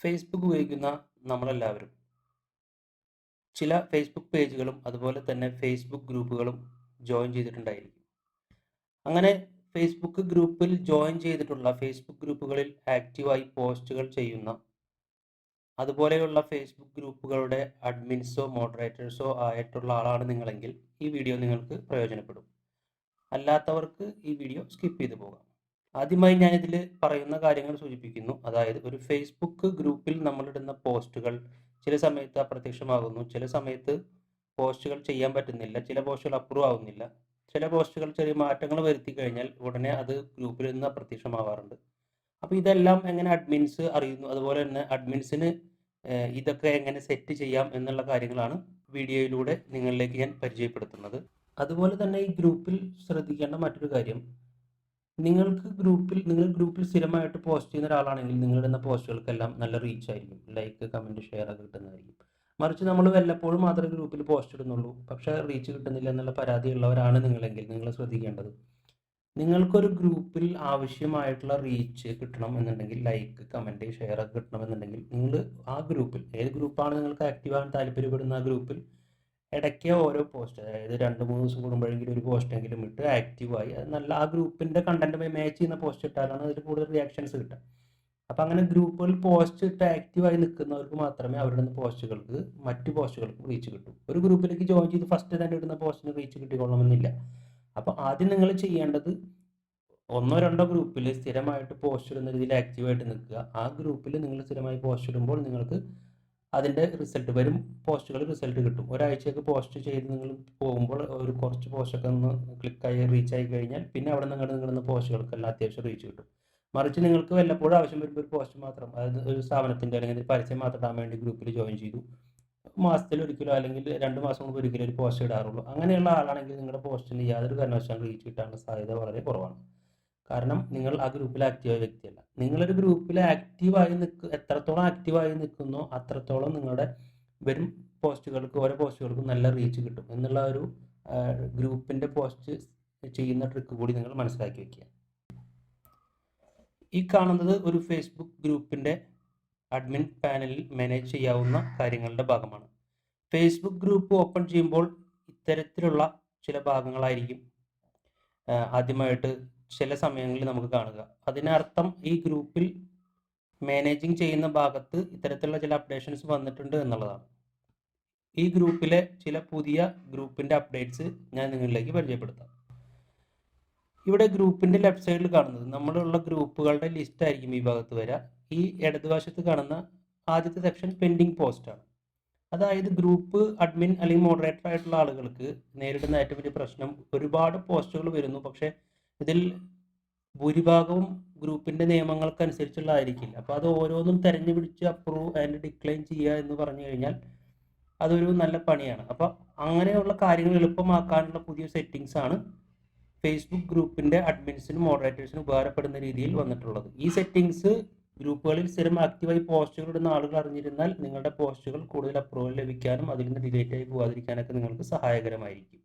Facebook ഉപയോഗിക്കുന്ന നമ്മളെല്ലാവരും ചില ഫേസ്ബുക്ക് പേജുകളും അതുപോലെ തന്നെ ഫേസ്ബുക്ക് ഗ്രൂപ്പുകളും ജോയിൻ ചെയ്തിട്ടുണ്ടായിരിക്കും. അങ്ങനെ ഫേസ്ബുക്ക് ഗ്രൂപ്പിൽ ജോയിൻ ചെയ്തിട്ടുള്ള ഫേസ്ബുക്ക് ഗ്രൂപ്പുകളിൽ ആക്റ്റീവായി പോസ്റ്റുകൾ ചെയ്യുന്ന അതുപോലെയുള്ള ഫേസ്ബുക്ക് ഗ്രൂപ്പുകളുടെ അഡ്മിൻസോ മോഡറേറ്റേഴ്സോ ആയിട്ടുള്ള ആളാണ് നിങ്ങളെങ്കിൽ ഈ വീഡിയോ നിങ്ങൾക്ക് പ്രയോജനപ്പെടും. അല്ലാത്തവർക്ക് ഈ വീഡിയോ സ്കിപ്പ് ചെയ്തു പോകാം. ആദ്യമായി ഞാനിതിൽ പറയുന്ന കാര്യങ്ങൾ സൂചിപ്പിക്കുന്നു. അതായത് ഒരു ഫേസ്ബുക്ക് ഗ്രൂപ്പിൽ നമ്മളിടുന്ന പോസ്റ്റുകൾ ചില സമയത്ത് അപ്രത്യക്ഷമാകുന്നു, ചില സമയത്ത് പോസ്റ്റുകൾ ചെയ്യാൻ പറ്റുന്നില്ല, ചില പോസ്റ്റുകൾ അപ്രൂവ് ആവുന്നില്ല, ചില പോസ്റ്റുകൾ ചെറിയ മാറ്റങ്ങൾ വരുത്തി കഴിഞ്ഞാൽ ഉടനെ അത് ഗ്രൂപ്പിൽ നിന്ന് അപ്രത്യക്ഷമാവാറുണ്ട്. അപ്പോൾ ഇതെല്ലാം എങ്ങനെ അഡ്മിൻസ് അറിയുന്നു, അതുപോലെ തന്നെ അഡ്മിൻസിന് ഇതൊക്കെ എങ്ങനെ സെറ്റ് ചെയ്യാം എന്നുള്ള കാര്യങ്ങളാണ് വീഡിയോയിലൂടെ നിങ്ങളിലേക്ക് ഞാൻ പരിചയപ്പെടുത്തുന്നത്. അതുപോലെ തന്നെ ഈ ഗ്രൂപ്പിൽ ശ്രദ്ധിക്കേണ്ട മറ്റൊരു കാര്യം, നിങ്ങൾ ഗ്രൂപ്പിൽ സ്ഥിരമായിട്ട് പോസ്റ്റ് ചെയ്യുന്ന ഒരാളാണെങ്കിൽ നിങ്ങളിടുന്ന പോസ്റ്റുകൾക്കെല്ലാം നല്ല റീച്ച് ആയിരിക്കും, ലൈക്ക് കമൻറ്റ് ഷെയർ ഒക്കെ കിട്ടുന്നതായിരിക്കും. മറിച്ച് നമ്മൾ വല്ലപ്പോഴും മാത്രമേ ഗ്രൂപ്പിൽ പോസ്റ്റ് ഇടുന്നുള്ളൂ, പക്ഷേ റീച്ച് കിട്ടുന്നില്ല എന്നുള്ള പരാതിയുള്ളവരാണ് നിങ്ങളെങ്കിൽ നിങ്ങൾ ശ്രദ്ധിക്കേണ്ടത്, നിങ്ങൾക്കൊരു ഗ്രൂപ്പിൽ ആവശ്യമായിട്ടുള്ള റീച്ച് കിട്ടണം എന്നുണ്ടെങ്കിൽ, ലൈക്ക് കമൻറ്റ് ഷെയർ ഒക്കെ കിട്ടണമെന്നുണ്ടെങ്കിൽ, നിങ്ങൾ ആ ഗ്രൂപ്പിൽ ഏത് ഗ്രൂപ്പാണ് നിങ്ങൾക്ക് ആക്റ്റീവ് ആകാൻ താല്പര്യപ്പെടുന്ന ആ ഗ്രൂപ്പിൽ ഇടയ്ക്ക് ഓരോ പോസ്റ്റ്, അതായത് 2-3 ദിവസം കൂടുമ്പോഴെങ്കിലും ഒരു പോസ്റ്റെങ്കിലും ഇട്ട് ആക്റ്റീവായി അത് നല്ല ആ ഗ്രൂപ്പിൻ്റെ കണ്ടന്റുമായി മാച്ച് ചെയ്യുന്ന പോസ്റ്റ് ഇട്ടാലാണ് അതിൽ കൂടുതൽ റിയാക്ഷൻസ് കിട്ടുക. അപ്പം അങ്ങനെ ഗ്രൂപ്പുകളിൽ പോസ്റ്റ് ഇട്ട് ആക്റ്റീവായി നിൽക്കുന്നവർക്ക് മാത്രമേ അവരുടെ പോസ്റ്റുകൾക്ക് മറ്റ് പോസ്റ്റുകൾക്ക് റീച്ച് കിട്ടൂ. ഒരു ഗ്രൂപ്പിലേക്ക് ജോയിൻ ചെയ്ത് ഫസ്റ്റ് തന്നെ ഇടുന്ന പോസ്റ്റിന് റീച്ച് കിട്ടിക്കൊള്ളണമെന്നില്ല. അപ്പോൾ ആദ്യം നിങ്ങൾ ചെയ്യേണ്ടത് 1-2 ഗ്രൂപ്പിൽ സ്ഥിരമായിട്ട് പോസ്റ്റ് ഇടുന്ന രീതിയിൽ ആക്റ്റീവായിട്ട് നിൽക്കുക. ആ ഗ്രൂപ്പിൽ നിങ്ങൾ സ്ഥിരമായി പോസ്റ്റ് ഇടുമ്പോൾ നിങ്ങൾക്ക് അതിൻ്റെ റിസൾട്ട് വരും, പോസ്റ്റുകൾ റിസൾട്ട് കിട്ടും. ഒരാഴ്ചയൊക്കെ പോസ്റ്റ് ചെയ്ത് നിങ്ങൾ പോകുമ്പോൾ ഒരു കുറച്ച് പോസ്റ്റൊക്കെ ഒന്ന് ക്ലിക്കായി റീച്ചായി കഴിഞ്ഞാൽ പിന്നെ അവിടെ നിന്ന് നിങ്ങളുടെ പോസ്റ്റുകൾക്കെല്ലാം അത്യാവശ്യം റീച്ച് കിട്ടും. മറിച്ച് നിങ്ങൾക്ക് വല്ലപ്പോഴും ആവശ്യം വരുമ്പോൾ ഒരു പോസ്റ്റ് മാത്രം, അതായത് ഒരു സ്ഥാപനത്തിൻ്റെ അല്ലെങ്കിൽ പരസ്യം മാത്രം ഇടാൻ വേണ്ടി ഗ്രൂപ്പിൽ ജോയിൻ ചെയ്തു, മാസത്തിൽ ഒരിക്കലോ അല്ലെങ്കിൽ 2 മാസം കൊണ്ട് ഒരിക്കലും ഒരു പോസ്റ്റ് ഇടാറുള്ളൂ, അങ്ങനെയുള്ള ആളാണെങ്കിൽ നിങ്ങളുടെ പോസ്റ്റിന് യാതൊരു കാരണവശാലും റീച്ച് കിട്ടാനുള്ള സാധ്യത വളരെ കുറവാണ്. കാരണം നിങ്ങൾ ആ ഗ്രൂപ്പിൽ ആക്റ്റീവായ വ്യക്തിയല്ല. നിങ്ങളൊരു ഗ്രൂപ്പിൽ എത്രത്തോളം ആക്റ്റീവായി നിൽക്കുന്നോ അത്രത്തോളം നിങ്ങളുടെ വരും പോസ്റ്റുകൾക്ക്, ഓരോ പോസ്റ്റുകൾക്കും നല്ല റീച്ച് കിട്ടും എന്നുള്ള ഒരു ഗ്രൂപ്പിൻ്റെ പോസ്റ്റ് ചെയ്യുന്ന ട്രിക്ക് കൂടി നിങ്ങൾ മനസ്സിലാക്കി വയ്ക്കുക. ഈ കാണുന്നത് ഒരു ഫേസ്ബുക്ക് ഗ്രൂപ്പിൻ്റെ അഡ്മിൻ പാനലിൽ മാനേജ് ചെയ്യാവുന്ന കാര്യങ്ങളുടെ ഭാഗമാണ്. ഫേസ്ബുക്ക് ഗ്രൂപ്പ് ഓപ്പൺ ചെയ്യുമ്പോൾ ഇത്തരത്തിലുള്ള ചില ഭാഗങ്ങളായിരിക്കും ആദ്യമായിട്ട് ചില സമയങ്ങളിൽ നമുക്ക് കാണുക. അതിനർത്ഥം ഈ ഗ്രൂപ്പിൽ മാനേജിങ് ചെയ്യുന്ന ഭാഗത്ത് ഇത്തരത്തിലുള്ള ചില അപ്ഡേഷൻസ് വന്നിട്ടുണ്ട് എന്നുള്ളതാണ്. ഈ ഗ്രൂപ്പിലെ ചില പുതിയ ഗ്രൂപ്പിൻ്റെ അപ്ഡേറ്റ്സ് ഞാൻ നിങ്ങളിലേക്ക് പരിചയപ്പെടുത്താം. ഇവിടെ ഗ്രൂപ്പിൻ്റെ ലെഫ്റ്റ് സൈഡിൽ കാണുന്നത് നമ്മളുള്ള ഗ്രൂപ്പുകളുടെ ലിസ്റ്റ് ആയിരിക്കും ഈ ഭാഗത്ത് വരിക. ഈ ഇടതുവശത്ത് കാണുന്ന ആദ്യത്തെ സെക്ഷൻ പെൻഡിങ് പോസ്റ്റാണ്. അതായത് ഗ്രൂപ്പ് അഡ്മിൻ അല്ലെങ്കിൽ മോഡറേറ്റർ ആയിട്ടുള്ള ആളുകൾക്ക് നേരിടുന്ന ഏറ്റവും വലിയ പ്രശ്നം, ഒരുപാട് പോസ്റ്റുകൾ വരുന്നു, പക്ഷേ ഇതിൽ ഭൂരിഭാഗവും ഗ്രൂപ്പിൻ്റെ നിയമങ്ങൾക്കനുസരിച്ചുള്ളതായിരിക്കില്ല. അപ്പോൾ അത് ഓരോന്നും തിരഞ്ഞു പിടിച്ച് അപ്രൂവ് ആൻഡ് ഡിക്ലൈൻ ചെയ്യുക എന്ന് പറഞ്ഞു കഴിഞ്ഞാൽ അതൊരു നല്ല പണിയാണ്. അപ്പോൾ അങ്ങനെയുള്ള കാര്യങ്ങൾ എളുപ്പമാക്കാനുള്ള പുതിയ സെറ്റിങ്സ് ആണ് ഫേസ്ബുക്ക് ഗ്രൂപ്പിൻ്റെ അഡ്മിൻസിനും മോഡറേറ്റേഴ്സിനും ഉപകാരപ്പെടുന്ന രീതിയിൽ വന്നിട്ടുള്ളത്. ഈ സെറ്റിങ്സ് ഗ്രൂപ്പുകളിൽ സ്ഥിരം ആക്റ്റീവായി പോസ്റ്റുകൾ ഇടുന്ന ആളുകൾ അറിഞ്ഞിരുന്നാൽ നിങ്ങളുടെ പോസ്റ്റുകൾ കൂടുതൽ അപ്രൂവൽ ലഭിക്കാനും അതിൽ നിന്ന് ഡിലേറ്റ് ആയി പോകാതിരിക്കാനൊക്കെ നിങ്ങൾക്ക് സഹായകരമായിരിക്കും.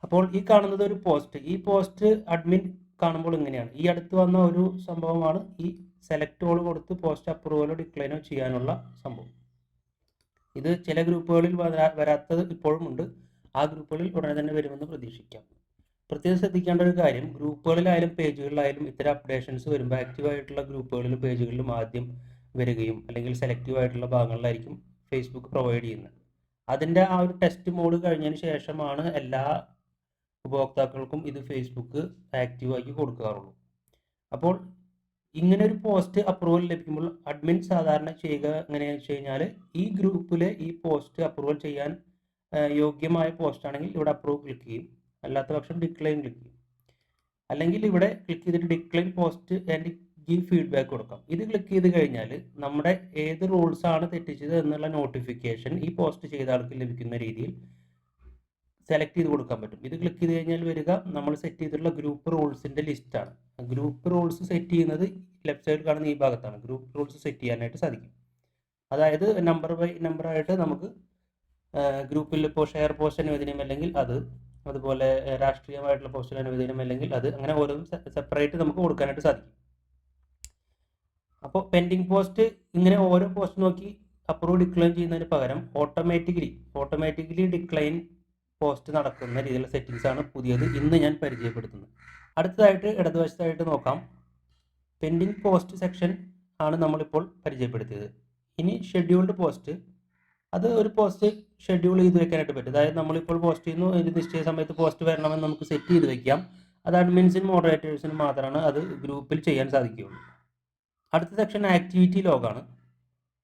അപ്പോൾ ഈ കാണുന്നത് ഒരു പോസ്റ്റ്. ഈ പോസ്റ്റ് അഡ്മിൻ കാണുമ്പോൾ ഇങ്ങനെയാണ്. ഈ അടുത്ത് വന്ന ഒരു സംഭവമാണ് ഈ സെലക്ട് ഓൾ കൊടുത്ത് പോസ്റ്റ് അപ്രൂവലോ ഡിക്ലൈനോ ചെയ്യാനുള്ള സംഭവം. ഇത് ചില ഗ്രൂപ്പുകളിൽ വരാത്തത് ഇപ്പോഴും ഉണ്ട്. ആ ഗ്രൂപ്പുകളിൽ ഉടനെ തന്നെ വരുമെന്ന് പ്രതീക്ഷിക്കാം. പ്രത്യേകം ശ്രദ്ധിക്കേണ്ട ഒരു കാര്യം, ഗ്രൂപ്പുകളിലായാലും പേജുകളിലായാലും ഇത്തരം അപ്ഡേഷൻസ് വരുമ്പോൾ ആക്റ്റീവായിട്ടുള്ള ഗ്രൂപ്പുകളിലും പേജുകളിലും ആദ്യം വരികയും അല്ലെങ്കിൽ സെലക്റ്റീവ് ആയിട്ടുള്ള ഭാഗങ്ങളിലായിരിക്കും ഫേസ്ബുക്ക് പ്രൊവൈഡ് ചെയ്യുന്നത്. അതിൻ്റെ ആ ഒരു ടെസ്റ്റ് മോഡ് കഴിഞ്ഞതിന് ശേഷമാണ് എല്ലാ ഉപഭോക്താക്കൾക്കും ഇത് ഫേസ്ബുക്ക് ആക്റ്റീവാക്കി കൊടുക്കാറുള്ളൂ. അപ്പോൾ ഇങ്ങനെ ഒരു പോസ്റ്റ് അപ്രൂവൽ ലഭിക്കുമ്പോൾ അഡ്മിൻ സാധാരണ ചെയ്യുക എങ്ങനെയാണെന്ന് വെച്ച് കഴിഞ്ഞാൽ, ഈ ഗ്രൂപ്പിലെ ഈ പോസ്റ്റ് അപ്രൂവൽ ചെയ്യാൻ യോഗ്യമായ പോസ്റ്റ് ആണെങ്കിൽ ഇവിടെ അപ്രൂവ് ക്ലിക്ക് ചെയ്യും, അല്ലാത്ത പക്ഷം ഡിക്ലൈൻ ക്ലിക്ക് ചെയ്യും. അല്ലെങ്കിൽ ഇവിടെ ക്ലിക്ക് ചെയ്തിട്ട് decline post and give feedback കൊടുക്കാം. ഇത് ക്ലിക്ക് ചെയ്ത് കഴിഞ്ഞാൽ നമ്മുടെ ഏത് റൂൾസ് ആണ് തെറ്റിച്ചത് എന്നുള്ള നോട്ടിഫിക്കേഷൻ ഈ പോസ്റ്റ് ചെയ്ത ആൾക്ക് ലഭിക്കുന്ന രീതിയിൽ സെലക്ട് ചെയ്ത് കൊടുക്കാൻ പറ്റും. ഇത് ക്ലിക്ക് ചെയ്ത് കഴിഞ്ഞാൽ വരിക നമ്മൾ സെറ്റ് ചെയ്തിട്ടുള്ള ഗ്രൂപ്പ് റൂൾസിൻ്റെ ലിസ്റ്റാണ്. ഗ്രൂപ്പ് റൂൾസ് സെറ്റ് ചെയ്യുന്നത് ലെഫ്റ്റ് സൈഡിൽ കാണുന്ന ഈ ഭാഗത്താണ്. ഗ്രൂപ്പ് റൂൾസ് സെറ്റ് ചെയ്യാനായിട്ട് സാധിക്കും. അതായത് നമ്പർ ബൈ നമ്പർ ആയിട്ട് നമുക്ക് ഗ്രൂപ്പിൽ ഇപ്പോൾ ഷെയർ പോസ്റ്റ് അനുവദനീയം അല്ലെങ്കിൽ അത്, അതുപോലെ രാഷ്ട്രീയമായിട്ടുള്ള പോസ്റ്റിന് അനുവദനീയം അല്ലെങ്കിൽ അത്, അങ്ങനെ ഓരോന്നും സെപ്പറേറ്റ് നമുക്ക് കൊടുക്കാനായിട്ട് സാധിക്കും. അപ്പോൾ പെൻഡിങ് പോസ്റ്റ് ഇങ്ങനെ ഓരോ പോസ്റ്റ് നോക്കി അപ്രൂവ് ഡിക്ലൈൻ ചെയ്യുന്നതിന് പകരം ഓട്ടോമാറ്റിക്കലി ഡിക്ലൈൻ പോസ്റ്റ് നടക്കുന്ന രീതിയിലുള്ള സെറ്റിങ്സ് ആണ് പുതിയത് ഇന്ന് ഞാൻ പരിചയപ്പെടുത്തുന്നത്. അടുത്തതായിട്ട് ഇടതുവശത്തായിട്ട് നോക്കാം, പെൻഡിങ് പോസ്റ്റ് സെക്ഷൻ ആണ് നമ്മളിപ്പോൾ പരിചയപ്പെടുത്തിയത്. ഇനി ഷെഡ്യൂൾഡ് പോസ്റ്റ്, അത് ഒരു പോസ്റ്റ് ഷെഡ്യൂൾ ചെയ്ത് വെക്കാനായിട്ട് പറ്റും. അതായത് നമ്മളിപ്പോൾ പോസ്റ്റ് ചെയ്യുന്നു, ഒരു നിശ്ചയ സമയത്ത് പോസ്റ്റ് വരണമെന്ന് നമുക്ക് സെറ്റ് ചെയ്ത് വെക്കാം. അത് അഡ്മിൻസിനും മോഡറേറ്റേഴ്സിനും മാത്രമാണ് അത് ഗ്രൂപ്പിൽ ചെയ്യാൻ സാധിക്കുകയുള്ളൂ. അടുത്ത സെക്ഷൻ ആക്ടിവിറ്റി ലോഗാണ്.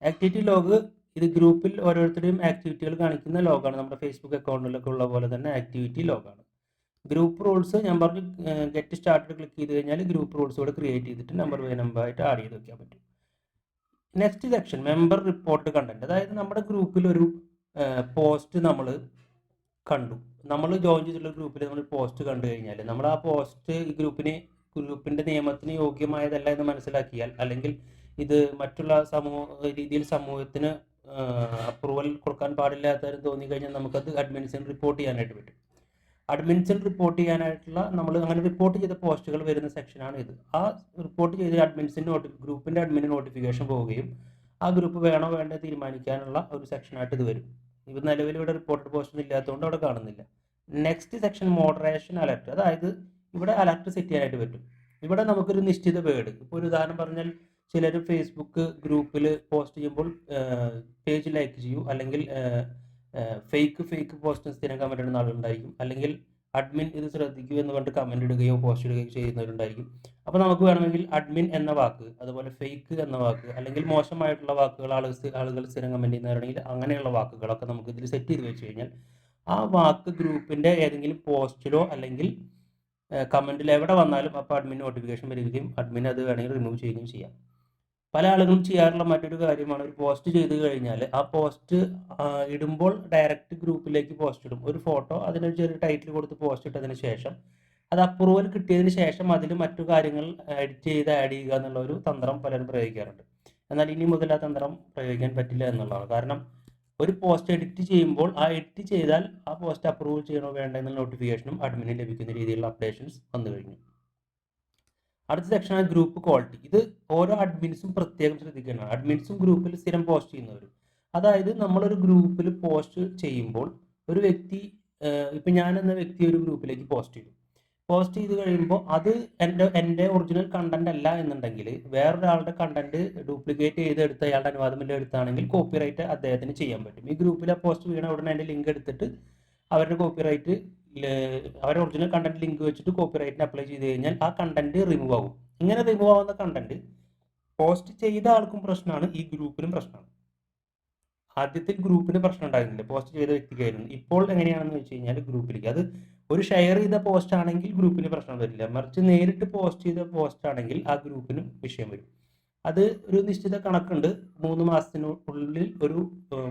ആക്ടിവിറ്റി ലോഗ് ഇത് ഗ്രൂപ്പിൽ ഓരോരുത്തരുടെയും ആക്ടിവിറ്റികൾ കാണിക്കുന്ന ലോഗാണ്. നമ്മുടെ ഫേസ്ബുക്ക് അക്കൗണ്ടിലൊക്കെ ഉള്ള പോലെ തന്നെ ആക്ടിവിറ്റി ലോഗാണ്. ഗ്രൂപ്പ് റൂൾസ് ഞാൻ പറഞ്ഞു, ഗെറ്റ് സ്റ്റാർട്ടഡ് ക്ലിക്ക് ചെയ്ത് കഴിഞ്ഞാൽ ഗ്രൂപ്പ് റൂൾസ് കൂടെ ക്രിയേറ്റ് ചെയ്തിട്ട് നമ്പർ ബൈ നമ്പർ ആയിട്ട് ആഡ് ചെയ്ത് വെക്കാൻ പറ്റും. Next section member report content. അതായത് നമ്മുടെ ഗ്രൂപ്പിൽ ഒരു പോസ്റ്റ് നമ്മൾ കണ്ടു, നമ്മൾ ജോയിൻ ചെയ്തിട്ടുള്ള ഗ്രൂപ്പിൽ നമ്മൾ പോസ്റ്റ് കണ്ടു കഴിഞ്ഞാൽ നമ്മൾ ആ പോസ്റ്റ് ഈ ഗ്രൂപ്പിൻ്റെ നിയമത്തിന് യോഗ്യമായതല്ല എന്ന് മനസ്സിലാക്കിയാൽ, അല്ലെങ്കിൽ ഇത് മറ്റുള്ള സമൂഹത്തിന് അപ്രൂവൽ കൊടുക്കാൻ പാടില്ലാത്തവരും തോന്നിക്കഴിഞ്ഞാൽ നമുക്കത് അഡ്മിൻസിന് റിപ്പോർട്ട് ചെയ്യാനായിട്ട് പറ്റും. അഡ്മിൻസിന് റിപ്പോർട്ട് ചെയ്യാനായിട്ടുള്ള നമ്മൾ അങ്ങനെ റിപ്പോർട്ട് ചെയ്ത പോസ്റ്റുകൾ വരുന്ന സെക്ഷനാണ് ഇത്. ആ റിപ്പോർട്ട് ചെയ്ത ഗ്രൂപ്പിൻ്റെ അഡ്മിന് നോട്ടിഫിക്കേഷൻ പോവുകയും ആ ഗ്രൂപ്പ് വേണോ വേണ്ടോ തീരുമാനിക്കാനുള്ള ഒരു സെക്ഷനായിട്ട് ഇത് വരും. ഇത് നിലവിൽ ഇവിടെ റിപ്പോർട്ടഡ് പോസ്റ്റ് ഇല്ലാത്തതുകൊണ്ട് അവിടെ കാണുന്നില്ല. Next section moderation alert. അതായത് ഇവിടെ അലർട്ട് സെറ്റ് ചെയ്യാനായിട്ട് പറ്റും. ഇവിടെ നമുക്കൊരു നിശ്ചിത വേർഡ്, ഇപ്പോൾ ഒരു ഉദാഹരണം പറഞ്ഞാൽ ചിലർ ഫേസ്ബുക്ക് ഗ്രൂപ്പിൽ പോസ്റ്റ് ചെയ്യുമ്പോൾ പേജ് ലൈക്ക് ചെയ്യൂ, അല്ലെങ്കിൽ ഫേക്ക് പോസ്റ്റ് സ്ഥിരം കമൻറ്റ് ഇടുന്ന ആളുണ്ടായിരിക്കും, അല്ലെങ്കിൽ അഡ്മിൻ ഇത് ശ്രദ്ധിക്കൂ എന്ന് പറഞ്ഞിട്ട് കമൻറ്റ് ഇടുകയോ പോസ്റ്റ് ഇടുകയോ ചെയ്യുന്നവരുണ്ടായിരിക്കും. അപ്പോൾ നമുക്ക് വേണമെങ്കിൽ അഡ്മിൻ എന്ന വാക്ക്, അതുപോലെ ഫേക്ക് എന്ന വാക്ക്, അല്ലെങ്കിൽ മോശമായിട്ടുള്ള വാക്കുകൾ ആളുകൾ സ്ഥിരം കമൻറ്റ് ചെയ്യുന്നവരാണെങ്കിൽ അങ്ങനെയുള്ള വാക്കുകളൊക്കെ നമുക്ക് ഇതിൽ സെറ്റ് ചെയ്ത് വെച്ച് കഴിഞ്ഞാൽ ആ വാക്ക് ഗ്രൂപ്പിൻ്റെ ഏതെങ്കിലും പോസ്റ്റിലോ അല്ലെങ്കിൽ കമൻറ്റിൽ എവിടെ വന്നാലും അപ്പോൾ അഡ്മിൻ നോട്ടിഫിക്കേഷൻ വരികയും അഡ്മിൻ അത് വേണമെങ്കിൽ റിമൂവ് ചെയ്യുകയും ചെയ്യാം. പല ആളുകളും ചെയ്യാറുള്ള മറ്റൊരു കാര്യമാണ്, ഒരു പോസ്റ്റ് ചെയ്ത് കഴിഞ്ഞാൽ ആ പോസ്റ്റ് ഇടുമ്പോൾ ഡയറക്റ്റ് ഗ്രൂപ്പിലേക്ക് പോസ്റ്റ് ഇടും, ഒരു ഫോട്ടോ, അതിനൊരു ചെറിയ ടൈറ്റിൽ കൊടുത്ത് പോസ്റ്റ് ഇട്ടതിന് ശേഷം അത് അപ്രൂവൽ കിട്ടിയതിന് ശേഷം അതിൽ മറ്റു കാര്യങ്ങൾ എഡിറ്റ് ചെയ്ത് ആഡ് ചെയ്യുക എന്നുള്ള ഒരു തന്ത്രം പലരും പ്രയോഗിക്കാറുണ്ട്. എന്നാൽ ഇനി മുതൽ ആ തന്ത്രം പ്രയോഗിക്കാൻ പറ്റില്ല എന്നുള്ളതാണ്. കാരണം ഒരു പോസ്റ്റ് എഡിറ്റ് ചെയ്യുമ്പോൾ ആ എഡിറ്റ് ചെയ്താൽ ആ പോസ്റ്റ് അപ്രൂവ് ചെയ്യണോ വേണ്ട എന്നുള്ള നോട്ടിഫിക്കേഷനും അഡ്മിന് ലഭിക്കുന്ന രീതിയിലുള്ള അപ്ഡേഷൻസ് വന്നു കഴിഞ്ഞു. അടുത്ത സെക്ഷനാണ് ഗ്രൂപ്പ് ക്വാളിറ്റി. ഇത് ഓരോ അഡ്മിൻസും പ്രത്യേകം ശ്രദ്ധിക്കേണ്ടതാണ്. അഡ്മിൻസും ഗ്രൂപ്പിൽ സ്ഥിരം പോസ്റ്റ് ചെയ്യുന്നവരും. അതായത് നമ്മളൊരു ഗ്രൂപ്പിൽ പോസ്റ്റ് ചെയ്യുമ്പോൾ ഒരു വ്യക്തി, ഇപ്പം ഞാൻ എന്ന വ്യക്തി ഒരു ഗ്രൂപ്പിലേക്ക് പോസ്റ്റ് ചെയ്ത് കഴിയുമ്പോൾ അത് എൻ്റെ ഒറിജിനൽ കണ്ടന്റ് അല്ല എന്നുണ്ടെങ്കിൽ വേറൊരാളുടെ കണ്ടന്റ് ഡ്യൂപ്ലിക്കേറ്റ് ചെയ്തെടുത്ത് അയാളുടെ അനുവാദമില്ല എടുത്താണെങ്കിൽ കോപ്പിറൈറ്റ് അദ്ദേഹത്തിന് ചെയ്യാൻ പറ്റും. ഈ ഗ്രൂപ്പിൽ ആ പോസ്റ്റ് വീണ ഉടനെ അതിൻ്റെ ലിങ്ക് എടുത്തിട്ട് അവരുടെ കോപ്പിറൈറ്റ്, അവരുടെ ഒറിജിനൽ കണ്ടന്റ് ലിങ്ക് വെച്ചിട്ട് കോപ്പിറൈറ്റിന് അപ്ലൈ ചെയ്ത് കഴിഞ്ഞാൽ ആ കണ്ടന്റ് റിമൂവ് ആകും. ഇങ്ങനെ റിമൂവ് ആവുന്ന കണ്ടന്റ് പോസ്റ്റ് ചെയ്ത ആൾക്കും പ്രശ്നമാണ്, ഈ ഗ്രൂപ്പിനും പ്രശ്നമാണ്. ആദ്യത്തിൽ ഗ്രൂപ്പിന് പ്രശ്നം ഉണ്ടായിരുന്നില്ല, പോസ്റ്റ് ചെയ്ത വ്യക്തിക്കായിരുന്നു. ഇപ്പോൾ എങ്ങനെയാണെന്ന് വെച്ച് കഴിഞ്ഞാൽ ഗ്രൂപ്പിലേക്ക് അത് ഒരു ഷെയർ ചെയ്ത പോസ്റ്റ് ആണെങ്കിൽ ഗ്രൂപ്പിന് പ്രശ്നം വരില്ല, മറിച്ച് നേരിട്ട് പോസ്റ്റ് ചെയ്ത പോസ്റ്റ് ആണെങ്കിൽ ആ ഗ്രൂപ്പിന് വിഷയം വരും. അത് ഒരു നിശ്ചിത കണക്കുണ്ട്, 3 മാസത്തിനുള്ളിൽ ഒരു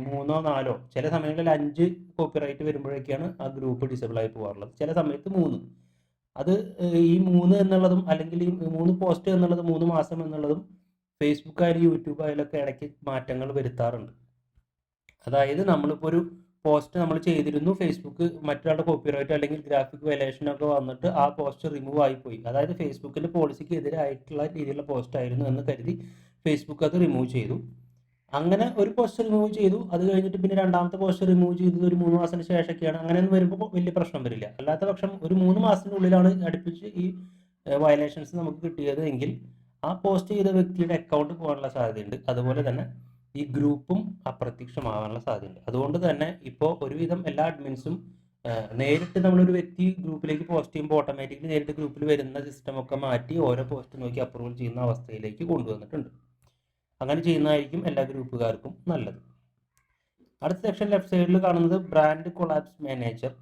3 or 4, ചില സമയങ്ങളിൽ 5 കോപ്പിറൈറ്റ് വരുമ്പോഴേക്കാണ് ആ ഗ്രൂപ്പ് ഡിസേബിൾ ആയി പോകാറുള്ളത്, ചില സമയത്ത് 3. അത് ഈ 3 എന്നുള്ളതും അല്ലെങ്കിൽ ഈ 3 പോസ്റ്റ് എന്നുള്ളത് 3 മാസം എന്നുള്ളതും ഫേസ്ബുക്ക് ആയാലും യൂട്യൂബ് ആയാലും ഒക്കെ ഇടയ്ക്ക് മാറ്റങ്ങൾ വരുത്താറുണ്ട്. അതായത് നമ്മളിപ്പോൾ ഒരു പോസ്റ്റ് നമ്മൾ ചെയ്തിരുന്നു, ഫേസ്ബുക്ക് മറ്റൊരാളുടെ കോപ്പിറൈറ്റ് അല്ലെങ്കിൽ ഗ്രാഫിക് വയലേഷനൊക്കെ വന്നിട്ട് ആ പോസ്റ്റ് റിമൂവ് ആയിപ്പോയി, അതായത് ഫേസ്ബുക്കിൻ്റെ പോളിസിക്ക് എതിരായിട്ടുള്ള രീതിയിലുള്ള പോസ്റ്റ് ആയിരുന്നു എന്ന് കരുതി ഫേസ്ബുക്ക് അത് റിമൂവ് ചെയ്തു. അങ്ങനെ ഒരു പോസ്റ്റ് റിമൂവ് ചെയ്തു, അത് കഴിഞ്ഞിട്ട് പിന്നെ രണ്ടാമത്തെ പോസ്റ്റ് റിമൂവ് ചെയ്തത് ഒരു 3 മാസത്തിന് ശേഷമൊക്കെയാണ്. അങ്ങനെയൊന്നും വരുമ്പോൾ വലിയ പ്രശ്നം വരില്ല. അല്ലാത്ത പക്ഷം ഒരു 3 മാസത്തിനുള്ളിലാണ് അടുപ്പിച്ച് ഈ വയലേഷൻസ് നമുക്ക് കിട്ടിയത് എങ്കിൽ ആ പോസ്റ്റ് ചെയ്ത വ്യക്തിയുടെ അക്കൗണ്ട് പോകാനുള്ള സാധ്യതയുണ്ട്. അതുപോലെ തന്നെ ഈ ഗ്രൂപ്പും അപ്രത്യക്ഷമാകാനുള്ള സാധ്യതയുണ്ട്. അതുകൊണ്ട് തന്നെ ഇപ്പോൾ ഒരുവിധം എല്ലാ അഡ്മിൻസും നേരിട്ട് നമ്മളൊരു വ്യക്തി ഗ്രൂപ്പിലേക്ക് പോസ്റ്റ് ചെയ്യുമ്പോൾ ഓട്ടോമാറ്റിക്കലി നേരിട്ട് ഗ്രൂപ്പിൽ വരുന്ന സിസ്റ്റമൊക്കെ മാറ്റി ഓരോ പോസ്റ്റ് നോക്കി അപ്രൂവൽ ചെയ്യുന്ന അവസ്ഥയിലേക്ക് കൊണ്ടുവന്നിട്ടുണ്ട്. അങ്ങനെ ചെയ്യുന്നതായിരിക്കും എല്ലാ ഗ്രൂപ്പുകാർക്കും നല്ലത്. അടുത്ത സെക്ഷൻ ലെഫ്റ്റ് സൈഡിൽ കാണുന്നത് ബ്രാൻഡ് കൊളാപ്സ് മാനേജർ.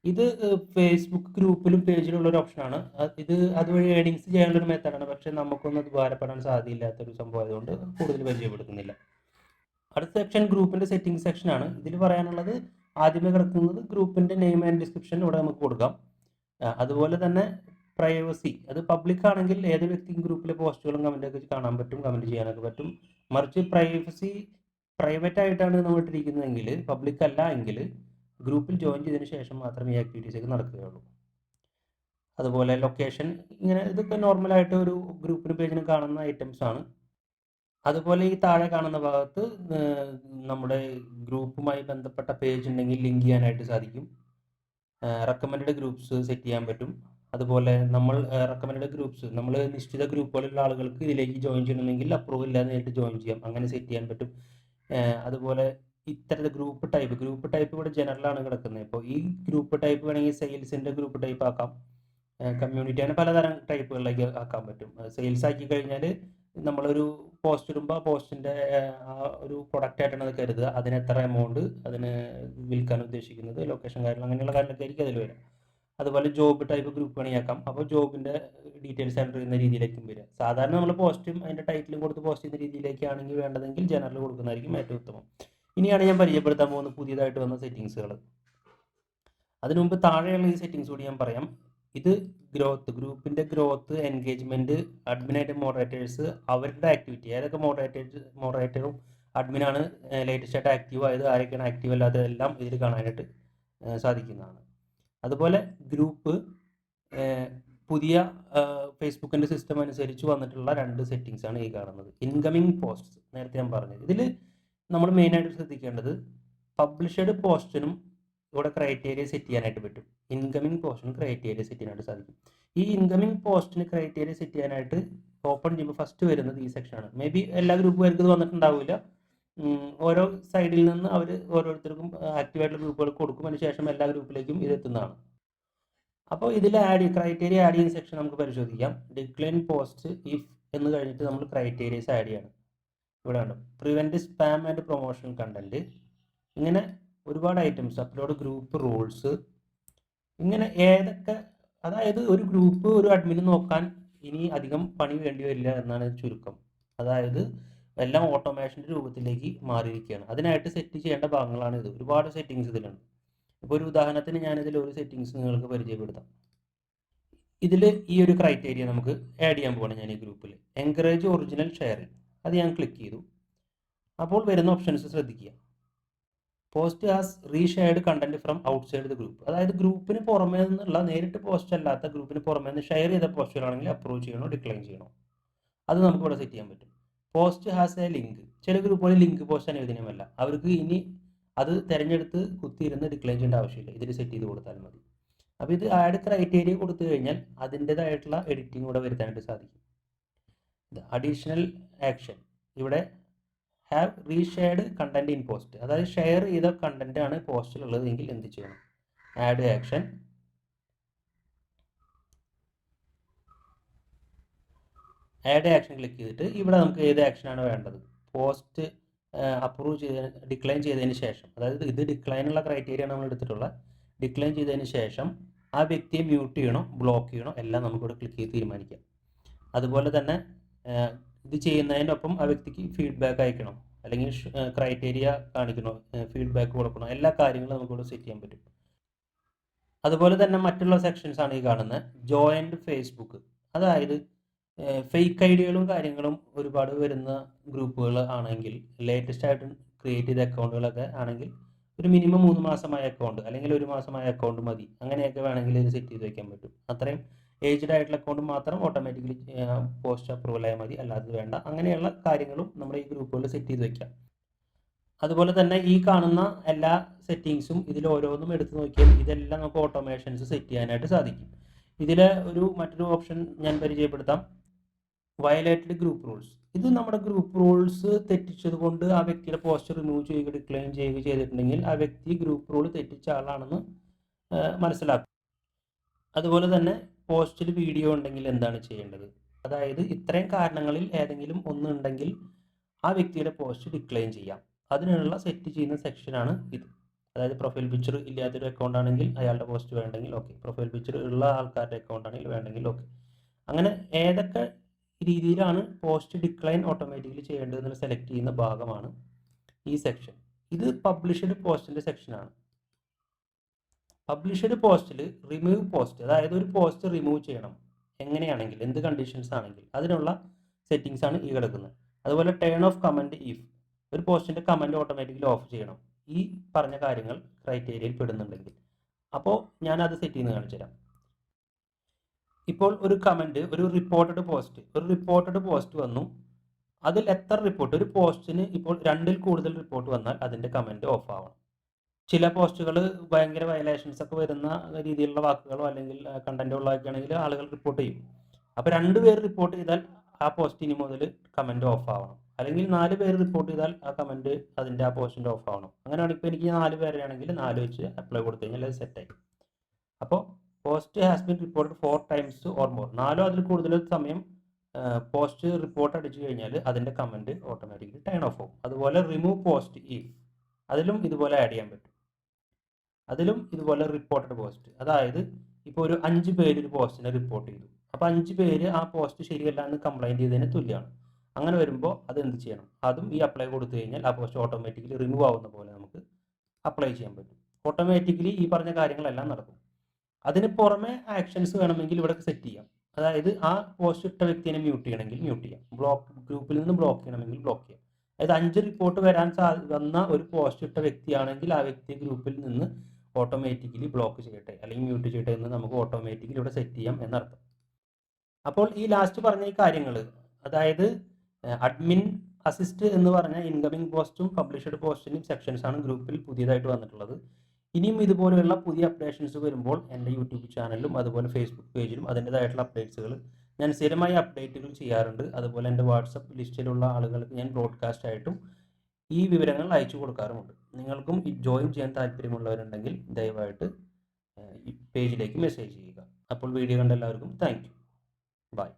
ഇത് ഫേസ്ബുക്ക് ഗ്രൂപ്പിലും പേജിലുള്ള ഒരു ഓപ്ഷനാണ്. ഇത് അതുവഴി ഏണിങ്സ് ചെയ്യാനുള്ള ഒരു മെത്തേഡാണ്. പക്ഷേ നമുക്കൊന്നും അത് ഉപകാരപ്പെടാൻ സാധ്യതയില്ലാത്തൊരു സംഭവം ആയതുകൊണ്ട് കൂടുതൽ പരിചയപ്പെടുത്തുന്നില്ല. അടുത്ത സെക്ഷൻ ഗ്രൂപ്പിൻ്റെ സെറ്റിംഗ് സെക്ഷനാണ്. ഇതിൽ പറയാനുള്ളത് ആദ്യമേ കിടക്കുന്നത് ഗ്രൂപ്പിൻ്റെ നെയിം ആൻഡ് ഡിസ്ക്രിപ്ഷൻ ഇവിടെ നമുക്ക് കൊടുക്കാം. അതുപോലെ തന്നെ പ്രൈവസി, അത് പബ്ലിക് ആണെങ്കിൽ ഏത് വ്യക്തിക്കും ഗ്രൂപ്പിലെ പോസ്റ്റുകളും കമൻറ്റൊക്കെ കാണാൻ പറ്റും, കമൻറ്റ് ചെയ്യാനൊക്കെ പറ്റും. മറിച്ച് പ്രൈവറ്റ് ആയിട്ടാണ് നമ്മൾ ഇട്ടിരിക്കുന്നതെങ്കിൽ, പബ്ലിക് അല്ല എങ്കിൽ ഗ്രൂപ്പിൽ ജോയിൻ ചെയ്തതിന് ശേഷം മാത്രമേ ഈ ആക്ടിവിറ്റീസൊക്കെ നടക്കുകയുള്ളൂ. അതുപോലെ ലൊക്കേഷൻ, ഇങ്ങനെ ഇതൊക്കെ നോർമലായിട്ട് ഒരു ഗ്രൂപ്പിന് പേജിന് കാണുന്ന ഐറ്റംസ് ആണ്. അതുപോലെ ഈ താഴെ കാണുന്ന ഭാഗത്ത് നമ്മുടെ ഗ്രൂപ്പുമായി ബന്ധപ്പെട്ട പേജ് ഉണ്ടെങ്കിൽ ലിങ്ക് ചെയ്യാനായിട്ട് സാധിക്കും. റെക്കമെൻഡ് ഗ്രൂപ്പ്സ് സെറ്റ് ചെയ്യാൻ പറ്റും. അതുപോലെ നമ്മൾ റെക്കമെൻഡ് ഗ്രൂപ്പ്സ് നമ്മൾ നിശ്ചിത ഗ്രൂപ്പുകളിലുള്ള ആളുകൾക്ക് ഇതിലേക്ക് ജോയിൻ ചെയ്യണമെങ്കിൽ അപ്രൂവ് ഇല്ലാതെ നേരിട്ട് ജോയിൻ ചെയ്യാം. അങ്ങനെ സെറ്റ് ചെയ്യാൻ പറ്റും. അതുപോലെ ഇത്തരത്തിൽ ഗ്രൂപ്പ് ടൈപ്പ് ഇവിടെ ജനറലാണ് കിടക്കുന്നത്. ഇപ്പോൾ ഈ ഗ്രൂപ്പ് ടൈപ്പ് വേണമെങ്കിൽ സെയിൽസിൻ്റെ ഗ്രൂപ്പ് ടൈപ്പ് ആക്കാം. കമ്മ്യൂണിറ്റി അങ്ങനെ പലതരം ടൈപ്പുകളിലേക്ക് ആക്കാൻ പറ്റും. സെയിൽസ് ആക്കി കഴിഞ്ഞാൽ നമ്മളൊരു പോസ്റ്റ് ഇടുമ്പോൾ ആ പോസ്റ്റിൻ്റെ ആ ഒരു പ്രൊഡക്റ്റ് ആയിട്ടാണ് അത് കരുതുക. അതിന് എത്ര എമൗണ്ട് അതിന് വിൽക്കാൻ ഉദ്ദേശിക്കുന്നത്, ലൊക്കേഷൻ കാര്യങ്ങൾ അങ്ങനെയുള്ള കാര്യങ്ങളൊക്കെ ആയിരിക്കും അതിൽ വരിക. അതുപോലെ ജോബ് ടൈപ്പ് ഗ്രൂപ്പ് വേണമെങ്കിൽ ആക്കാം. അപ്പോൾ ജോബിൻ്റെ ഡീറ്റെയിൽസ് എൻ്റർ ചെയ്യുന്ന രീതിയിലേക്കും വരിക. സാധാരണ നമ്മൾ പോസ്റ്റും അതിൻ്റെ ടൈറ്റിലും കൊടുത്ത് പോസ്റ്റ് ചെയ്യുന്ന രീതിയിലേക്കാണെങ്കിൽ വേണ്ടതെങ്കിൽ ജനറൽ കൊടുക്കുന്നതായിരിക്കും ഏറ്റവും ഉത്തമം. ഇനിയാണ് ഞാൻ പരിചയപ്പെടുത്താൻ പോകുന്ന പുതിയതായിട്ട് വന്ന സെറ്റിങ്സുകൾ. അതിനു മുമ്പ് താഴെയുള്ള ഈ സെറ്റിങ്സ് കൂടി ഞാൻ പറയാം. ഇത് ഗ്രൂപ്പിൻ്റെ ഗ്രോത്ത്, എൻഗേജ്മെൻറ്റ്, അഡ്മിനായിട്ട് മോഡറേറ്റേഴ്സ്, അവരുടെ ആക്ടിവിറ്റി, ഏതൊക്കെ മോഡറേറ്ററും അഡ്മിനാണ് ലേറ്റസ്റ്റ് ആയിട്ട് ആക്റ്റീവ് ആയത്, ആരൊക്കെയാണ് ആക്റ്റീവ് അല്ലാത്തതെല്ലാം ഇതിൽ കാണാനായിട്ട് സാധിക്കുന്നതാണ്. അതുപോലെ ഗ്രൂപ്പ് പുതിയ ഫേസ്ബുക്കിൻ്റെ സിസ്റ്റം അനുസരിച്ച് വന്നിട്ടുള്ള 2 സെറ്റിങ്സ് ആണ് ഈ കാണുന്നത്. ഇൻകമിംഗ് പോസ്റ്റ് നേരത്തെ ഞാൻ പറഞ്ഞത്. ഇതിൽ നമ്മൾ മെയിനായിട്ട് ശ്രദ്ധിക്കേണ്ടത് പബ്ലിഷഡ് പോസ്റ്റിനും ഇവിടെ ക്രൈറ്റീരിയ സെറ്റ് ചെയ്യാനായിട്ട് പറ്റും. ഇൻകമിംഗ് പോസ്റ്റിന് ക്രൈറ്റീരിയ സെറ്റ് ചെയ്യാനായിട്ട് സാധിക്കും. ഈ ഇൻകമിംഗ് പോസ്റ്റിന് ക്രൈറ്റീരിയ സെറ്റ് ചെയ്യാനായിട്ട് ഓപ്പൺ ചെയ്യുമ്പോൾ ഫസ്റ്റ് വരുന്നത് ഈ സെക്ഷനാണ്. മേ ബി എല്ലാ ഗ്രൂപ്പുകാർക്കും ഇത് വന്നിട്ടുണ്ടാവില്ല. ഓരോ സൈഡിൽ നിന്ന് അവർ ഓരോരുത്തർക്കും ആക്റ്റീവായിട്ടുള്ള ഗ്രൂപ്പുകൾ കൊടുക്കും. അതിനുശേഷം എല്ലാ ഗ്രൂപ്പിലേക്കും ഇത് എത്തുന്നതാണ്. അപ്പോൾ ഇതിൽ ക്രൈറ്റീരിയ ആഡ് ചെയ്യുന്ന സെക്ഷൻ നമുക്ക് പരിശോധിക്കാം. ഡിക്ലൈൻ പോസ്റ്റ് ഇഫ് എന്ന് കഴിഞ്ഞിട്ട് നമ്മൾ ക്രൈറ്റീരിയസ് ആഡ് ചെയ്യണം. ഇവിടെ ഉണ്ട് prevent spam and promotion content. ഇങ്ങനെ ഒരുപാട് ഐറ്റംസ്, അപ്ലോഡ് ഗ്രൂപ്പ് റൂൾസ്, ഇങ്ങനെ ഏതൊക്കെ, അതായത് ഒരു ഗ്രൂപ്പ് ഒരു അഡ്മിന് നോക്കാൻ ഇനി അധികം പണി വേണ്ടി വരില്ല എന്നാണ് ചുരുക്കം. അതായത് എല്ലാം ഓട്ടോമേഷൻ്റെ രൂപത്തിലേക്ക് മാറിയിരിക്കുകയാണ്. അതിനായിട്ട് സെറ്റ് ചെയ്യേണ്ട ഭാഗങ്ങളാണ് ഇത്. ഒരുപാട് സെറ്റിങ്സ് ഇതിലുണ്ട്. ഇപ്പോൾ ഒരു ഉദാഹരണത്തിന് ഞാനിതിൽ ഒരു സെറ്റിങ്സ് നിങ്ങൾക്ക് പരിചയപ്പെടുത്താം. ഇതിൽ ഈ ഒരു ക്രൈറ്റീരിയ നമുക്ക് ആഡ് ചെയ്യാൻ പോവാണ് ഞാൻ ഈ ഗ്രൂപ്പിൽ. എൻകറേജ് ഒറിജിനൽ ഷെയറിങ്, അത് ഞാൻ ക്ലിക്ക് ചെയ്തു. അപ്പോൾ വരുന്ന ഓപ്ഷൻസ് ശ്രദ്ധിക്കുക. Post has reshared content from outside the group. അതായത് ഗ്രൂപ്പിന് പുറമേ നിന്നുള്ള, നേരിട്ട് പോസ്റ്റ് അല്ലാത്ത ഗ്രൂപ്പിന് പുറമേ നിന്ന് ഷെയർ ചെയ്ത പോസ്റ്റുകളാണെങ്കിൽ അപ്രൂവ് ചെയ്യണോ ഡിക്ലൈൻ ചെയ്യണോ, അത് നമുക്ക് ഇവിടെ സെറ്റ് ചെയ്യാൻ പറ്റും. Post has A link. ചില ഗ്രൂപ്പുകളിൽ ലിങ്ക് പോസ്റ്റ് അനുവദനീയമല്ല. അവർക്ക് ഇനി അത് തിരഞ്ഞെടുത്ത് കുത്തിയിരുന്ന് ഡിക്ലൈൻ ചെയ്യേണ്ട ആവശ്യമില്ല. ഇതിൽ സെറ്റ് ചെയ്ത് കൊടുത്താൽ മതി. അപ്പോൾ ഇത് ആഡ് ക്രൈറ്റീരിയ കൊടുത്തു കഴിഞ്ഞാൽ അതിൻ്റെതായിട്ടുള്ള എഡിറ്റിംഗ് ഇവിടെ വരുത്താനായിട്ട് സാധിക്കും. അഡീഷണൽ ആക്ഷൻ, ഇവിടെ ഹാവ് റീഷെയർഡ് കണ്ടന്റ് ഇൻ പോസ്റ്റ്. അതായത് ഷെയർ ചെയ്ത കണ്ടന്റ് ആണ് പോസ്റ്റിലുള്ളത് എങ്കിൽ എന്ത് ചെയ്യണം? Add action. Add action click ചെയ്തിട്ട് ഇവിടെ നമുക്ക് ഏത് ആക്ഷനാണ് വേണ്ടത്, പോസ്റ്റ് അപ്രൂവ് ഡിക്ലൈൻ ചെയ്തതിന് ശേഷം, അതായത് ഇത് ഡിക്ലൈനുള്ള ക്രൈറ്റീരിയ നമ്മൾ എടുത്തിട്ടുള്ളത്. ഡിക്ലൈൻ ചെയ്തതിന് ശേഷം ആ വ്യക്തിയെ മ്യൂട്ട് ചെയ്യണോ ബ്ലോക്ക് ചെയ്യണോ എല്ലാം നമുക്കിവിടെ ക്ലിക്ക് ചെയ്ത് തീരുമാനിക്കാം. അതുപോലെ തന്നെ ഇത് ചെയ്യുന്നതിനൊപ്പം ആ വ്യക്തിക്ക് ഫീഡ്ബാക്ക് അയക്കണം, അല്ലെങ്കിൽ ക്രൈറ്റീരിയ കാണിക്കണോ, ഫീഡ്ബാക്ക് കൊടുക്കണോ, എല്ലാ കാര്യങ്ങളും നമുക്കിവിടെ സെറ്റ് ചെയ്യാൻ പറ്റും. അതുപോലെ തന്നെ മറ്റുള്ള സെക്ഷൻസ് ആണ് ഈ കാണുന്നത്. ജോയിൻഡ് ഫേസ്ബുക്ക്, അതായത് ഫേക്ക് ഐഡിയകളും കാര്യങ്ങളും ഒരുപാട് വരുന്ന ഗ്രൂപ്പുകൾ ആണെങ്കിൽ, ലേറ്റസ്റ്റ് ആയിട്ട് ക്രിയേറ്റ് ചെയ്ത അക്കൗണ്ടുകളൊക്കെ ആണെങ്കിൽ ഒരു മിനിമം 3 മാസമായ അക്കൗണ്ട് അല്ലെങ്കിൽ 1 മാസമായ അക്കൗണ്ട് മതി. അങ്ങനെയൊക്കെ വേണമെങ്കിൽ ഇത് സെറ്റ് ചെയ്ത് വയ്ക്കാൻ പറ്റും. അത്രയും ഏജ്ഡ് ആയിട്ടുള്ള അക്കൗണ്ട് മാത്രം ഓട്ടോമാറ്റിക്കലി പോസ്റ്റ് അപ്രൂവൽ ആയാൽ മതി, അല്ലാതെ വേണ്ട. അങ്ങനെയുള്ള കാര്യങ്ങളും നമ്മുടെ ഈ ഗ്രൂപ്പുകളിൽ സെറ്റ് ചെയ്ത് വയ്ക്കാം. അതുപോലെ തന്നെ ഈ കാണുന്ന എല്ലാ സെറ്റിങ്സും ഇതിൽ ഓരോന്നും എടുത്തു നോക്കിയാൽ ഇതെല്ലാം നമുക്ക് ഓട്ടോമേഷൻസ് സെറ്റ് ചെയ്യാനായിട്ട് സാധിക്കും. ഇതിൽ മറ്റൊരു ഓപ്ഷൻ ഞാൻ പരിചയപ്പെടുത്താം. Violated group rules. ഇത് നമ്മുടെ ഗ്രൂപ്പ് റൂൾസ് തെറ്റിച്ചത് കൊണ്ട് ആ വ്യക്തിയുടെ പോസ്റ്റ് റിമൂവ് ചെയ്യുക, ഡിക്ലൈൻ ചെയ്യുക ചെയ്തിട്ടുണ്ടെങ്കിൽ ആ വ്യക്തി ഗ്രൂപ്പ് റൂൾ തെറ്റിച്ച ആളാണെന്ന് മനസ്സിലാക്കും. അതുപോലെ തന്നെ പോസ്റ്റിൽ വീഡിയോ ഉണ്ടെങ്കിൽ എന്താണ് ചെയ്യേണ്ടത്, അതായത് ഇത്രയും കാരണങ്ങളിൽ ഏതെങ്കിലും ഒന്നുണ്ടെങ്കിൽ ആ വ്യക്തിയുടെ പോസ്റ്റ് ഡിക്ലൈൻ ചെയ്യാം. അതിനുള്ള സെറ്റ് ചെയ്യുന്ന സെക്ഷനാണ് ഇത്. അതായത് പ്രൊഫൈൽ പിക്ചർ ഇല്ലാത്തൊരു അക്കൗണ്ട് ആണെങ്കിൽ അയാളുടെ പോസ്റ്റ് വേണ്ടെങ്കിൽ ഓക്കെ, പ്രൊഫൈൽ പിക്ചർ ഉള്ള ആൾക്കാരുടെ അക്കൗണ്ട് ആണെങ്കിൽ വേണ്ടെങ്കിൽ ഓക്കെ. അങ്ങനെ ഏതൊക്കെ രീതിയിലാണ് പോസ്റ്റ് ഡിക്ലൈൻ ഓട്ടോമാറ്റിക്കലി ചെയ്യേണ്ടതെന്ന് സെലക്ട് ചെയ്യുന്ന ഭാഗമാണ് ഈ സെക്ഷൻ. ഇത് പബ്ലിഷ്ഡ് പോസ്റ്റിൻ്റെ സെക്ഷനാണ്. പബ്ലിഷ്ഡ് പോസ്റ്റിൽ റിമൂവ് പോസ്റ്റ്, അതായത് ഒരു പോസ്റ്റ് റിമൂവ് ചെയ്യണം എങ്ങനെയാണെങ്കിൽ, എന്ത് കണ്ടീഷൻസ് ആണെങ്കിൽ അതിനുള്ള സെറ്റിങ്സ് ആണ് ഈ കിടക്കുന്നത്. അതുപോലെ ടേൺ ഓഫ് കമൻറ്റ് ഇഫ്, ഒരു പോസ്റ്റിൻ്റെ കമൻറ്റ് ഓട്ടോമാറ്റിക്കലി ഓഫ് ചെയ്യണം ഈ പറഞ്ഞ കാര്യങ്ങൾ ക്രൈറ്റീരിയയിൽ പെടുന്നുണ്ടെങ്കിൽ. അപ്പോൾ ഞാനത് സെറ്റ് ചെയ്യുന്നത് കാണിച്ചു തരാം. ഇപ്പോൾ ഒരു കമൻറ്റ്, ഒരു റിപ്പോർട്ടഡ് പോസ്റ്റ് വന്നു. അതിൽ എത്ര റിപ്പോർട്ട്, ഒരു പോസ്റ്റിന് ഇപ്പോൾ 2ൽ കൂടുതൽ റിപ്പോർട്ട് വന്നാൽ അതിൻ്റെ കമൻറ്റ് ഓഫ് ആവണം. ചില പോസ്റ്റുകൾ ഭയങ്കര വയലേഷൻസ് ഒക്കെ വരുന്ന രീതിയിലുള്ള വാക്കുകളോ അല്ലെങ്കിൽ കണ്ടന്റ് ഉള്ളതൊക്കെയാണെങ്കിൽ ആളുകൾ റിപ്പോർട്ട് ചെയ്യും. അപ്പോൾ 2 പേര് റിപ്പോർട്ട് ചെയ്താൽ ആ പോസ്റ്റ് ഇനി മുതൽ കമൻറ്റ് ഓഫ് ആവണം. അല്ലെങ്കിൽ 4 പേര് റിപ്പോർട്ട് ചെയ്താൽ ആ കമൻറ്റ് അതിൻ്റെ ആ പോസ്റ്റിൻ്റെ ഓഫ് ആവണം. അങ്ങനെയാണ്. ഇപ്പോൾ എനിക്ക് 4 പേരാണെങ്കിൽ 4 വെച്ച് അപ്ലൈ കൊടുത്തു കഴിഞ്ഞാൽ അത് സെറ്റായി. അപ്പോൾ post has been reported 4 times or more, 4 അതിൽ കൂടുതൽ സമയം പോസ്റ്റ് റിപ്പോർട്ട് അടിച്ചു കഴിഞ്ഞാൽ അതിൻ്റെ കമൻറ്റ് ഓട്ടോമാറ്റിക്കലി ടേൺ ഓഫ് ആവും. അതുപോലെ റിമൂവ് പോസ്റ്റ് ഇഫ്, അതിലും ഇതുപോലെ ആഡ് ചെയ്യാൻ പറ്റും. അതിലും ഇതുപോലെ റിപ്പോർട്ടഡ് പോസ്റ്റ്, അതായത് ഇപ്പോൾ ഒരു 5 പേര് ഒരു പോസ്റ്റിനെ റിപ്പോർട്ട് ചെയ്തു. അപ്പോൾ 5 പേര് ആ പോസ്റ്റ് ശരിയല്ല എന്ന് കംപ്ലൈൻറ്റ് ചെയ്തതിന് തുല്യമാണ്. അങ്ങനെ വരുമ്പോൾ അത് എന്ത് ചെയ്യണം, അതും ഈ അപ്ലൈ കൊടുത്തു കഴിഞ്ഞാൽ ആ പോസ്റ്റ് ഓട്ടോമാറ്റിക്കലി റിമൂവ് ആവുന്ന പോലെ നമുക്ക് അപ്ലൈ ചെയ്യാൻ പറ്റും. ഓട്ടോമാറ്റിക്കലി ഈ പറഞ്ഞ കാര്യങ്ങളെല്ലാം നടക്കും. അതിന് പുറമെ ആക്ഷൻസ് വേണമെങ്കിൽ ഇവിടെ സെറ്റ് ചെയ്യാം. അതായത് ആ പോസ്റ്റ് ഇട്ട വ്യക്തിയെ മ്യൂട്ട് ചെയ്യണമെങ്കിൽ മ്യൂട്ട് ചെയ്യാം, ഗ്രൂപ്പിൽ നിന്ന് ബ്ലോക്ക് ചെയ്യണമെങ്കിൽ ബ്ലോക്ക് ചെയ്യാം. അതായത് 5 റിപ്പോർട്ട് വന്ന ഒരു പോസ്റ്റ് ഇട്ട വ്യക്തിയാണെങ്കിൽ ആ വ്യക്തി ഗ്രൂപ്പിൽ നിന്ന് ഓട്ടോമാറ്റിക്കലി ബ്ലോക്ക് ചെയ്യട്ടെ അല്ലെങ്കിൽ മ്യൂട്ട് ചെയ്യട്ടെ എന്ന് നമുക്ക് ഓട്ടോമാറ്റിക്കലി ഇവിടെ സെറ്റ് ചെയ്യാം എന്നർത്ഥം. അപ്പോൾ ഈ ലാസ്റ്റ് പറഞ്ഞ ഈ കാര്യങ്ങൾ, അതായത് അഡ്മിൻ അസിസ്റ്റ് എന്ന് പറഞ്ഞ ഇൻകമിംഗ് പോസ്റ്റും പബ്ലിഷ്ഡ് പോസ്റ്റിനും സെക്ഷൻസ് ആണ് ഗ്രൂപ്പിൽ പുതിയതായിട്ട് വന്നിട്ടുള്ളത്. ഇനിയും ഇതുപോലെയുള്ള പുതിയ അപ്ഡേഷൻസ് വരുമ്പോൾ എൻ്റെ യൂട്യൂബ് ചാനലിലും അതുപോലെ ഫേസ്ബുക്ക് പേജിലും അതിൻ്റെതായിട്ടുള്ള അപ്ഡേറ്റ്സുകൾ ഞാൻ സ്ഥിരമായി അപ്ഡേറ്റുകൾ ചെയ്യാറുണ്ട്. അതുപോലെ എൻ്റെ വാട്സപ്പ് ലിസ്റ്റിലുള്ള ആളുകൾക്ക് ഞാൻ ബ്രോഡ്കാസ്റ്റ് ആയിട്ടും ഈ വിവരങ്ങൾ അയച്ചു കൊടുക്കാറുമുണ്ട്. നിങ്ങൾക്കും ജോയിൻ ചെയ്യാൻ താല്പര്യമുള്ളവരുണ്ടെങ്കിൽ ദയവായിട്ട് ഈ പേജിലേക്ക് മെസ്സേജ് ചെയ്യുക. അപ്പോൾ വീഡിയോ കണ്ട എല്ലാവർക്കും താങ്ക് യു. ബൈ.